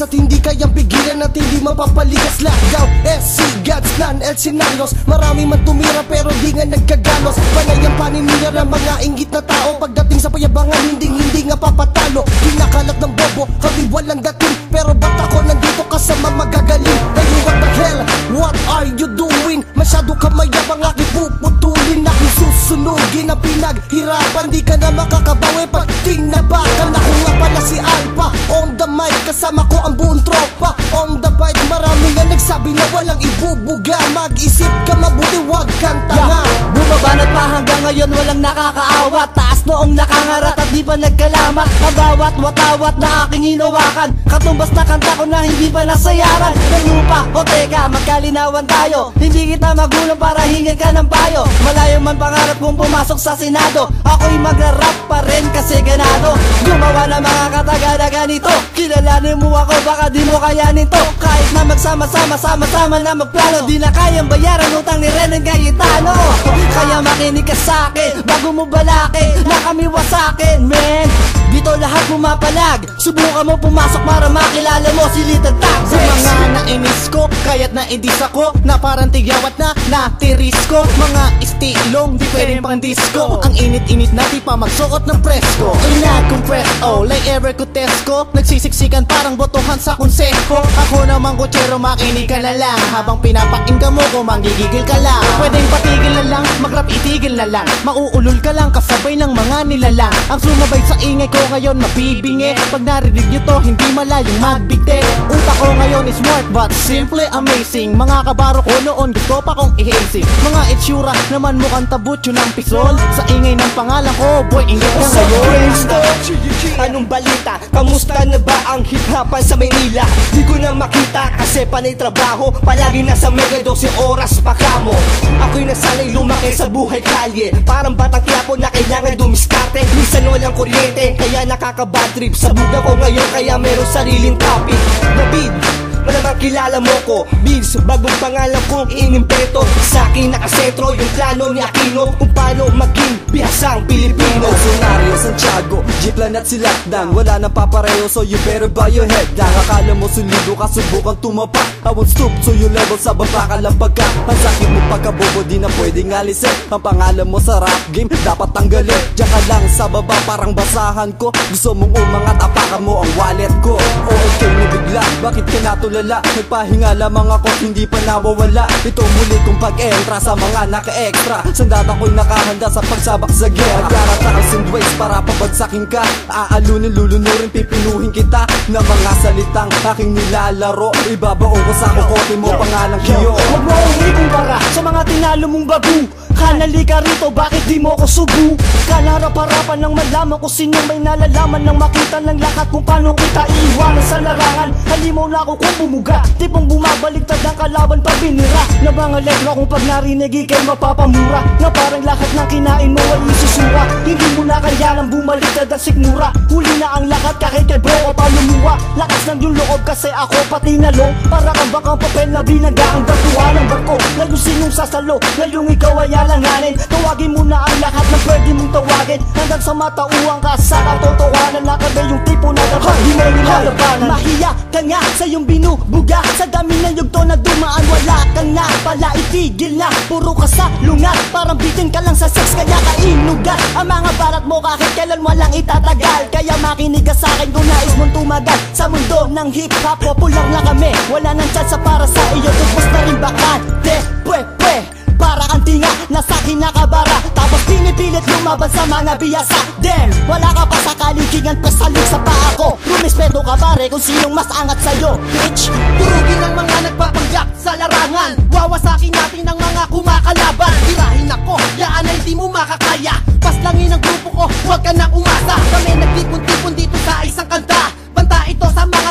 at hindi kayang pigilan at hindi mapapaligas. Lagaw, SC, Godslan, El Sinarios. Marami man tumira pero di nga nagkagalos. Panay ang paninira ng mga inggit na tao. Pagdating sa payabangan hindi nga papatalo. Kinakalat ng bobo, kami walang dating. Pero ba't ako nandito kasama magagaling? Hey, what the hell? What are you doing? Masyado ka mayabang, aking puputulin. Aking susunugin ang pinaghirapan. Di ka na makakabawi pag tinabakan. Ako nga pala si Alpha on the mic, kasama ko ang buong tropa. On the bike, marami nga nagsabi na walang ibubuga. Mag-isip ka mabuti, wag kang tanga. Bumabanat pa hanggang ngayon walang nakakaawat. Taas noong nakangarat at di pa nagkalamat. Ang bawat watawat na aking hinawakan. Katumbas na kanta ko na hindi pa nasayaran. Ng lupa, o teka, magkalinawan tayo. Hindi kita magulang para hingin ka ng payo. Malayo man pangarap kong pumasok sa Senado. Ako'y magra-rap pa rin kasi ganado. Gumawa ng mga katagada ganito. Kilalanin mo ako, baka di mo kayanin to. Kahit na magsama-sama, sama-sama na magplano. Di na kayang bayaran utang ni Renan Cayetano. Kaya makinig ka sa'kin bago mo balaki na kami wasakin, man. Dito lahat pumapalag. Subukan mo pumasok para makilala mo si Little Taxes. Sa mga nainis ko, kaya't naidis ako. Na parang tigyawat na natiris ko. Mga istilong, di pwedeng pang disco. Ang init-init na di pa magsuot ng presko. Ay na-compress, oh, like ever ko test ko. Nagsisiksikan parang botohan sa konseho. Ako naman kutsero, makinig ka na lang. Habang pinapakinggan mo ko, manggigigil ka lang. Pwedeng patigil na lang, mag-rap itigil na lang. Mauulol ka lang, kasabay ng mga nilalang. Ang sumabay sa ingay ko ngayon mabibingi. Pag narinig nyo to, hindi malayong magbigti. Utak ko ngayon is smart but simply amazing. Mga kabaro ko noon gusto pa kong i-hazing. Mga itsura naman mukhang tabutyo ng pisol. Sa ingay ng pangalan ko, boy, ingit ka ngayon. Anong balita? Kamusta na ba ang hip-hopan sa Maynila? Di ko na makita kasi panay trabaho. Palagi nasa mega 12 oras pa kamo. Ako'y nasanay lumaki sa buhay kalye. Parang batang Quiapo na kailangan dumiskarte. Minsan walang kuryente, kaya nakaka-bad trip. Sa buga ko ngayon kaya meron sariling topic. David, malamang kilala mo ko. Bills, bagong pangalan kong inimpeto. Sa akin nakasentro yung plano ni Aquino kung paano maging bihasang Pilipino. Scenario, Santiago, G-Plan at si Lockdown. Wala nang papareho so you better buy your head down. Akala mo sulido ka, subukan tumapak. I won't stoop so you level sa baba ka lang pagka. Ang sakit mo pagkabobo, di na pwedeng alisin. Ang pangalan mo sa rap game, dapat tanggalin. Diyan ka lang sa baba, parang basahan ko. Gusto mong umangat, apakan mo ang wallet ko. O okay na bigla, bakit ka natulala? Nagpahinga lamang ako, hindi pa nawawala. Ito muli kong pag-entra sa mga naka-extra. Sandata ko'y nakahanda sa pagsabak sa gera. Karataas and ways para pabagsakin ka. Aalunin, lulunurin, pipinuhin kita na mga salitang aking nilalaro. Ibabaon ko sa kukote mo, pangalang Kiyo. Huwag mo akong ikumpara sa mga tinalo mong babu. Kanali ka rito, bakit di mo ko subu? Kanarap-harapan nang malaman ko sino may nalalaman. Nang makita ng lahat kung paano kita iiwanan sa larangan. Halimaw na ako kung bumuga, tipong bumabaliktad ang kalaban pag binira. Na mga letra kung pag narinig ikay mapapamura. Na parang lahat ng kinain mo ay isusura. Hindi mo na kayanan bumaliktad ang sikmura. Huli na ang lahat kahit kay bro o palumuwa. Lakas ng yung loob kasi ako pati nalo. Para kang bakang papel na binaga ang batuhan ng barko. Ngayon sinong sasalo, ngayong ikaw ay alanganin. Tawagin mo na ang lahat na pwede mong tawagin. Hanggang sa matauhan ka sa katotohanan. Na kami yung tipo na dapat di mo nilalabanan. Mahiya ka nga sa iyong binubuga. Sa dami ng yugto na dumaan wala kang na pala itigil na. Puro ka sa lungat, parang bitin ka lang sa sex kaya kainugat. Ang mga barat mo kahit kailan walang itatagal. Kaya makinig ka sa akin kung nais mong tumagal. Sa mundo ng hip-hop, popular na kami. Wala nang tsansa para sa iyo, tugmos na rin bakante. Pwe-pwe, para kang tinga, nasa kinakabara. Tapos pinipilit lumaban sa mga biyasa. Damn, wala ka pa sa kalikingan, pasalig sa paa ko. Rumispeto ka pare kung sinong mas angat sa'yo, bitch. Durugin ang mga nagpapanggap sa larangan. Wawasakin natin ang mga kumakalaban. Tirahin ako, yaan ay di mo makakaya. Paslangin ang grupo ko, huwag ka nang umasa. Kami nagtipon-tipon dito sa isang kanta. Banta ito sa mga